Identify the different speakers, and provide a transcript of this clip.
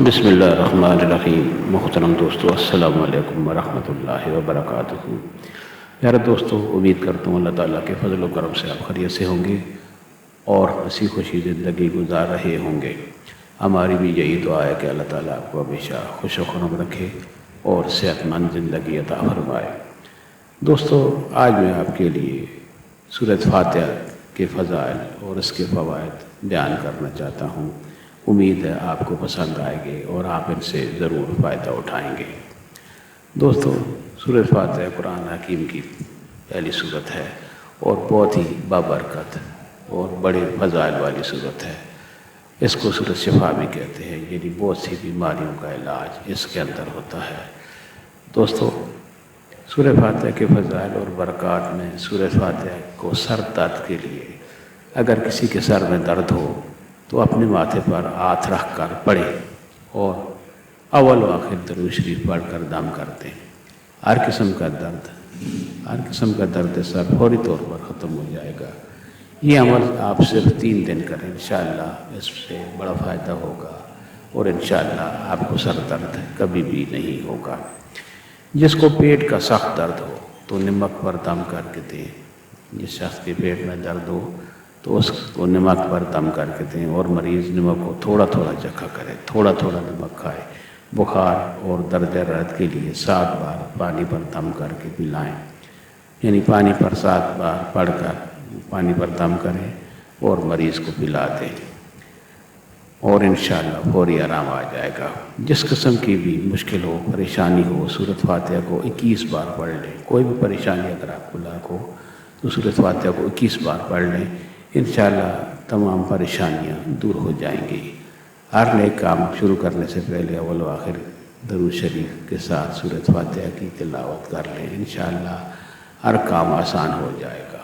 Speaker 1: بسم اللہ الرحمن الرحیم۔ محترم دوستو، السلام علیکم ورحمۃ اللہ وبرکاتہ۔ پیارے دوستو، امید کرتا ہوں اللہ تعالیٰ کے فضل و کرم سے آپ خیریت سے ہوں گے اور ہنسی خوشی زندگی گزار رہے ہوں گے۔ ہماری بھی یہی دعا ہے کہ اللہ تعالیٰ آپ کو ہمیشہ خوش و خرم رکھے اور صحت مند زندگی عطا فرمائے۔ دوستو، آج میں آپ کے لیے سورۃ فاتحہ کے فضائل اور اس کے فوائد بیان کرنا چاہتا ہوں۔ امید ہے آپ کو پسند آئے گے اور آپ ان سے ضرور فائدہ اٹھائیں گے۔ دوستو، سورۃ فاتحہ قرآن حکیم کی پہلی سورت ہے اور بہت ہی بابرکت اور بڑے فضائل والی سورت ہے۔ اس کو سورۃ شفا بھی کہتے ہیں، یعنی بہت سی بیماریوں کا علاج اس کے اندر ہوتا ہے۔ دوستو، سورۃ فاتحہ کے فضائل اور برکات میں سورۃ فاتحہ کو سر درد کے لیے، اگر کسی کے سر میں درد ہو تو اپنے ماتھے پر ہاتھ رکھ کر پڑھے اور اول و آخر درود شریف پڑھ کر دم کر دیں۔ ہر قسم کا درد سر فوری طور پر ختم ہو جائے گا۔ یہ عمل آپ صرف 3 دن کریں، انشاءاللہ اس سے بڑا فائدہ ہوگا اور انشاءاللہ آپ کو سر درد کبھی بھی نہیں ہوگا۔ جس کو پیٹ کا سخت درد ہو تو نمک پر دم کر کے دیں۔ جس شخص کے پیٹ میں درد ہو تو اس کو نمک پر دم کر کے دیں اور مریض نمک کو تھوڑا تھوڑا چکھا کرے، تھوڑا تھوڑا نمک کھائے۔ بخار اور درد رد کے لیے 7 بار پانی پر دم کر کے پلائیں، یعنی پانی پر 7 بار پڑھ کر پانی پر دم کریں اور مریض کو پلا دیں اور انشاءاللہ فوری آرام آ جائے گا۔ جس قسم کی بھی مشکل ہو، پریشانی ہو، سورۃ فاتحہ کو 21 بار پڑھ لیں۔ کوئی بھی پریشانی اگر آپ کو لاحق ہو تو سورۃ فاتحہ کو 21 بار پڑھ لیں، انشاءاللہ تمام پریشانیاں دور ہو جائیں گی۔ ہر نیک کام شروع کرنے سے پہلے اول و آخر درود شریف کے ساتھ سورۃ فاتحہ کی تلاوت کر لیں، انشاءاللہ ہر کام آسان ہو جائے گا۔